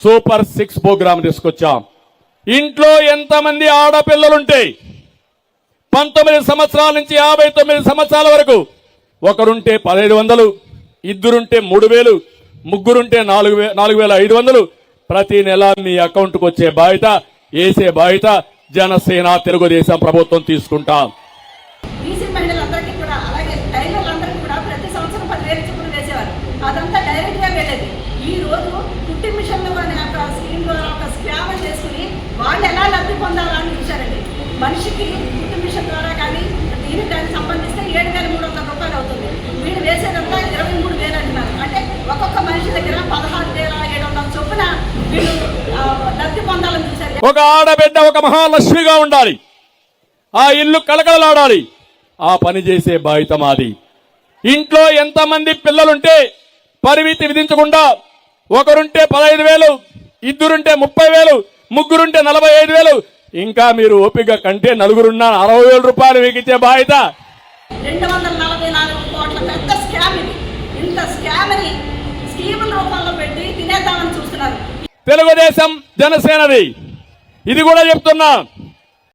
Super 6 programme తీసుకొచ్చాం. ఇంట్లో ఎంతమంది ఆడపిల్లలుంటే 19 సంవత్సరాల నుంచి 59 సంవత్సరాల వరకు ఒకరుంటే 1500, ఇద్దరుంటే 3000, ముగ్గురుంటే 4500 ప్రతి నెల మీ అకౌంట్కి వచ్చే బాధ్యత, వేసే బాధ్యత జనసేన తెలుగుదేశం ప్రభుత్వం తీసుకుంటాం. బీసీ మహిళలందరికీ కూడా అలాగే టైలర్లందరికీ కూడా ప్రతి సంవత్సరం 10,000 చొప్పున వేసేవారు. అదంతా డైరెక్ట్ గా వెళ్ళేది. ఈ రోజు కుట్టి మిషన్లు అనే ఒక స్కీమ్ ద్వారా ఒక స్కామ్ చేసుకుని వాళ్ళు ఎలా లబ్ధి పొందాలని చూశారండి. మనిషికి కుట్టి మిషన్ ద్వారా కానీ దీనికి కానీ సంబంధిస్తే 7,300 రూపాయలు అవుతుంది. వీళ్ళు వేసేదంతా 23,000 అంటున్నారు. అంటే ఒక్కొక్క మనిషి దగ్గర 16,700 చొప్పున వీళ్ళు లబ్ధి పొందాలని చూశారు. ఒక ఆడబిడ్డ ఒక మహాలక్ష్మిగా ఉండాలి, ఆ ఇల్లు కళకళలాడాలి, ఆ పని చేసే బాధ్యత మాది. ఇంట్లో ఎంతమంది పిల్లలుంటే పరిమితి విధించకుండా ఒకరుంటే 15,000, ఇద్దరుంటే 30,000, ముగ్గురుంటే 45,000, ఇంకా మీరు ఓపిక కంటే నలుగురున్న 60,000 రూపాయలు మీకు ఇచ్చే బాధ్యత. 244 కోట్ల పెద్ద స్కామ్ ఇది. ఇంత స్కామ్ ని స్కీముల రూపంలో పెట్టి తినేద్దామని చూస్తున్నారు తెలుగుదేశం జనసేనది. ఇది కూడా చెప్తున్నా.